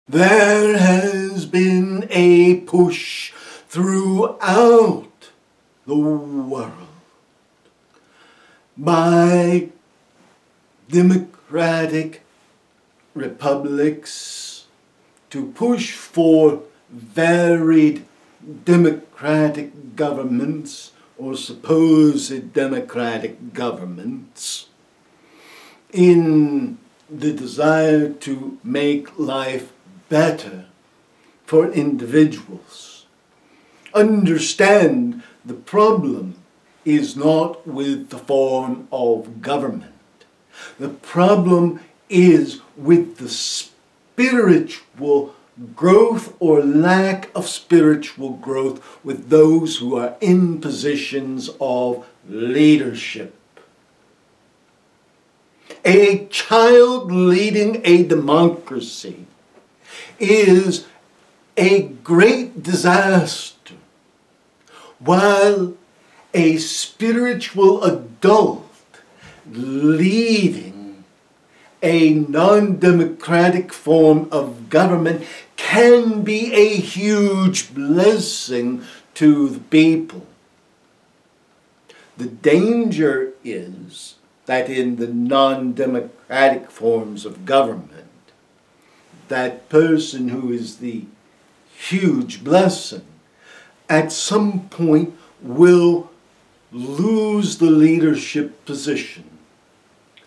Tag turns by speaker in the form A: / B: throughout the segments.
A: There has been a push throughout the world by democratic republics to push for varied democratic governments or supposed democratic governments in the desire to make life better for individuals. Understand, the problem is not with the form of government. The problem is with the spiritual growth or lack of spiritual growth with those who are in positions of leadership. A child leading a democracy is a great disaster, while a spiritual adult leading a non-democratic form of government can be a huge blessing to the people. The danger is that in the non-democratic forms of government, that person who is the huge blessing at some point will lose the leadership position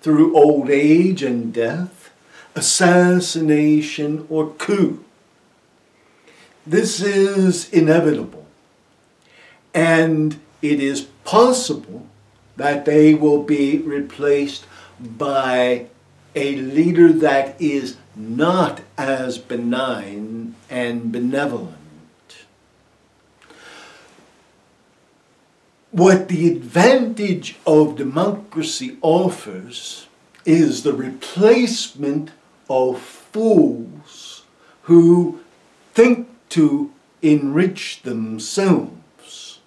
A: through old age and death, assassination, or coup. This is inevitable, and it is possible that they will be replaced by a leader that is not as benign and benevolent. What the advantage of democracy offers is the replacement of fools who think to enrich themselves.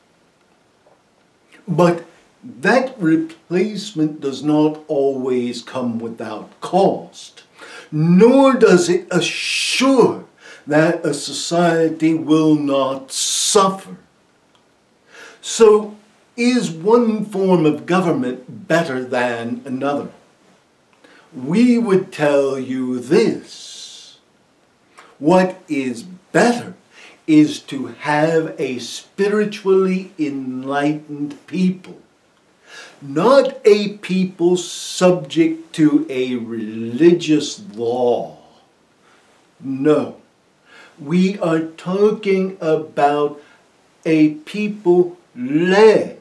A: But that replacement does not always come without cost, nor does it assure that a society will not suffer. So, is one form of government better than another? We would tell you this. What is better is to have a spiritually enlightened people, not a people subject to a religious law. No, we are talking about a people led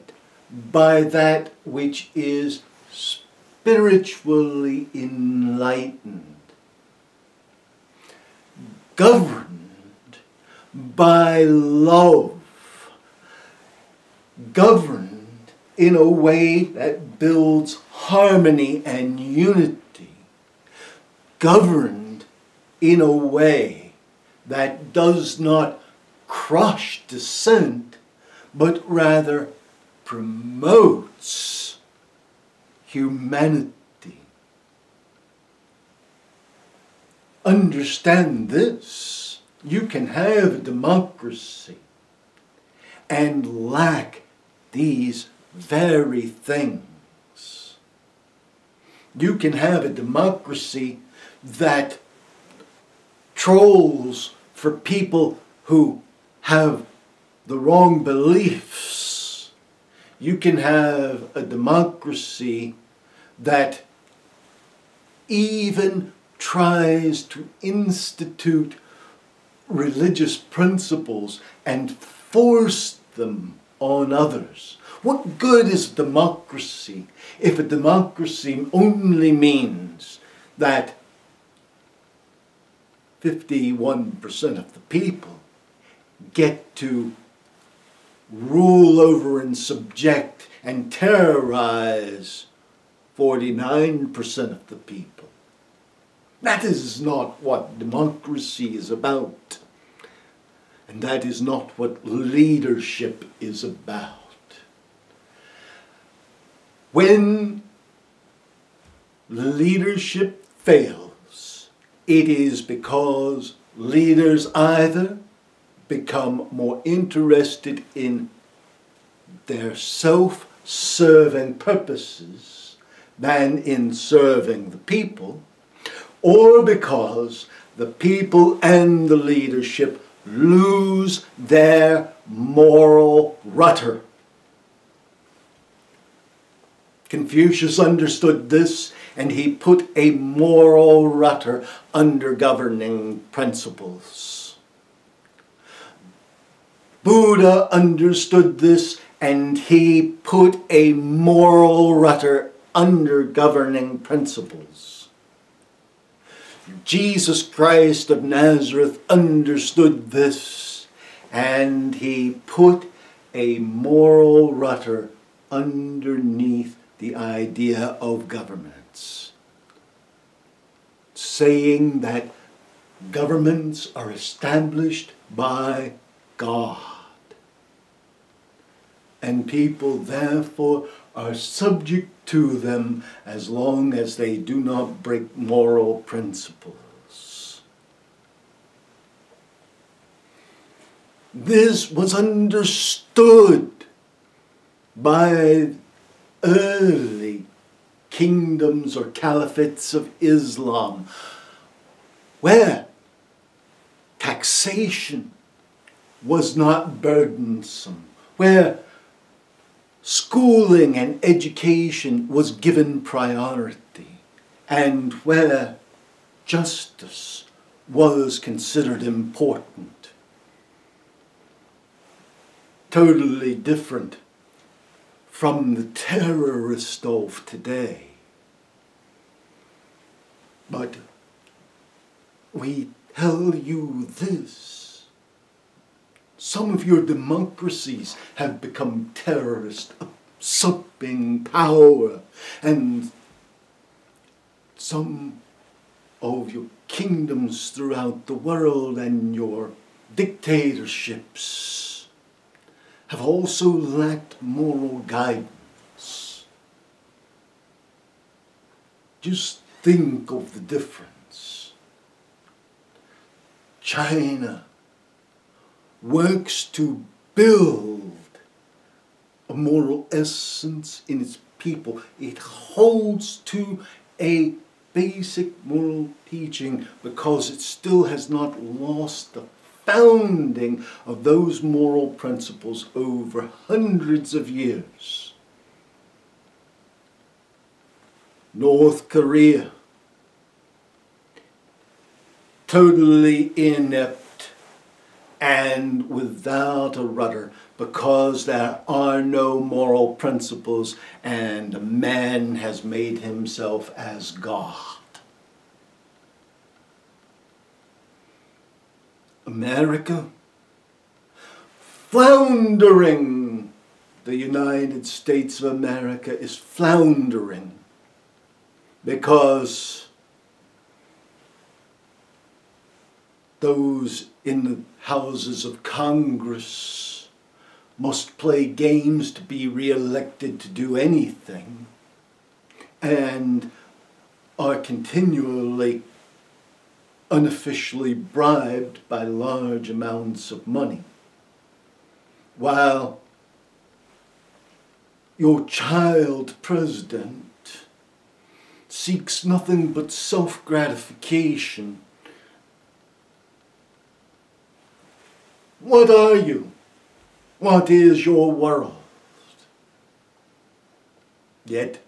A: by that which is spiritually enlightened, governed by love, governed in a way that builds harmony and unity, governed in a way that does not crush dissent, but rather promotes humanity. Understand this. You can have a democracy and lack these very things. You can have a democracy that trolls for people who have the wrong beliefs. You can have a democracy that even tries to institute religious principles and force them on others. What good is democracy if a democracy only means that 51% of the people get to rule over and subject and terrorize 49% of the people? That is not what democracy is about. And that is not what leadership is about. When leadership fails, it is because leaders either become more interested in their self-serving purposes than in serving the people, or because the people and the leadership lose their moral rudder. Confucius understood this, and he put a moral rudder under governing principles. Buddha understood this, and he put a moral rudder under governing principles. Jesus Christ of Nazareth understood this, and he put a moral rudder underneath the idea of governments, saying that governments are established by God, and people therefore are subject to them as long as they do not break moral principles. This was understood by early kingdoms or caliphates of Islam, where taxation was not burdensome, where schooling and education was given priority, and where justice was considered important. Totally different from the terrorist of today. But we tell you this: some of your democracies have become terrorist, usurping power, and some of your kingdoms throughout the world and your dictatorships have also lacked moral guidance. Just think of the difference. China works to build a moral essence in its people. It holds to a basic moral teaching because it still has not lost the founding of those moral principles over hundreds of years. North Korea, totally inept and without a rudder, because there are no moral principles and man has made himself as God. America, floundering. The United States of America is floundering because those in the houses of Congress must play games to be re-elected to do anything, and are continually unofficially bribed by large amounts of money, while your child president seeks nothing but self-gratification. What are you? What is your world? Yet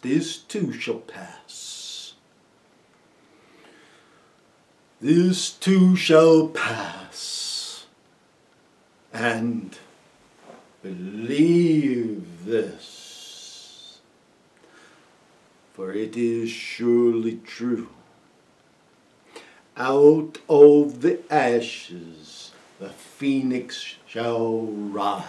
A: this too shall pass. This too shall pass. And believe this, for it is surely true. Out of the ashes the phoenix shall rise.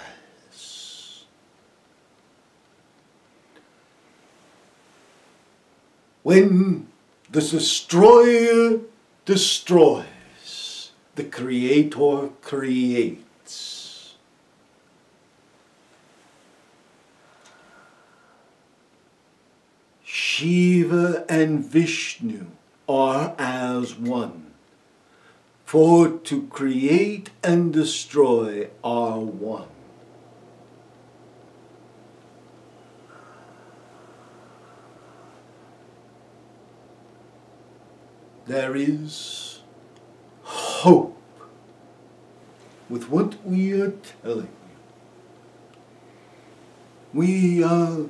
A: When the destroyer destroys, the Creator creates. Shiva and Vishnu are as one. For to create and destroy are one. There is hope with what we are telling you. We are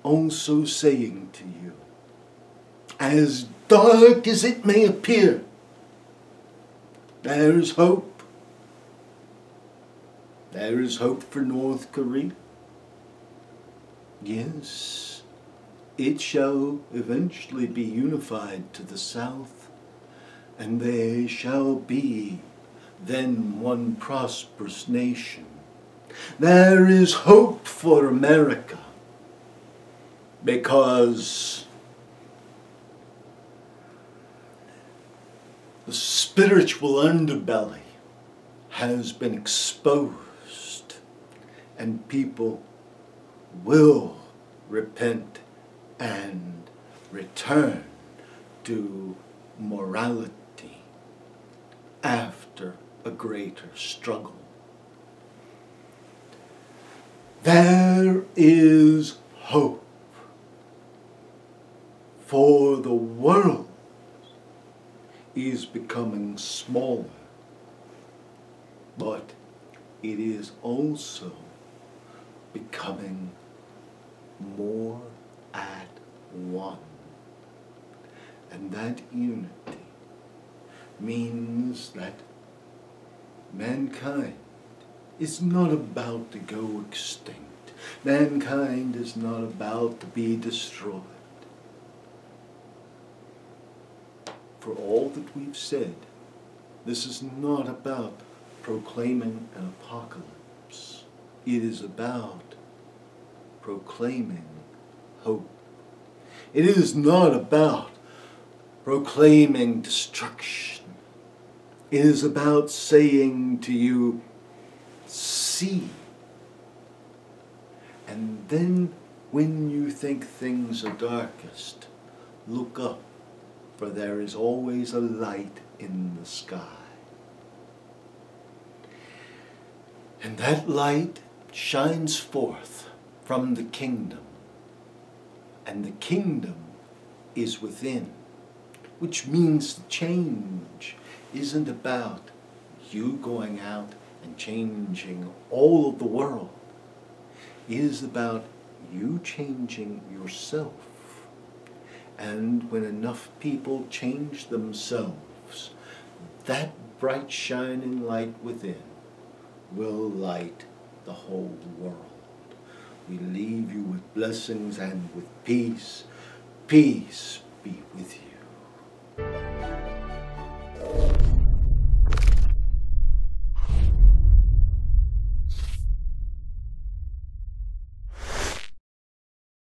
A: also saying to you, as dark as it may appear, there is hope. There is hope for North Korea. Yes, it shall eventually be unified to the south, and they shall be then one prosperous nation. There is hope for America, because the spiritual underbelly has been exposed, and people will repent and return to morality after a greater struggle. There is hope, for the world is becoming smaller, but it is also becoming more at one. And that unity means that mankind is not about to go extinct. Mankind is not about to be destroyed. For all that we've said, this is not about proclaiming an apocalypse. It is about proclaiming hope. It is not about proclaiming destruction. It is about saying to you, see. And then when you think things are darkest, look up, for there is always a light in the sky. And that light shines forth from the kingdom. And the kingdom is within, which means the change isn't about you going out and changing all of the world. It is about you changing yourself. And when enough people change themselves, that bright shining light within will light the whole world. We leave you with blessings and with peace. Peace be with you.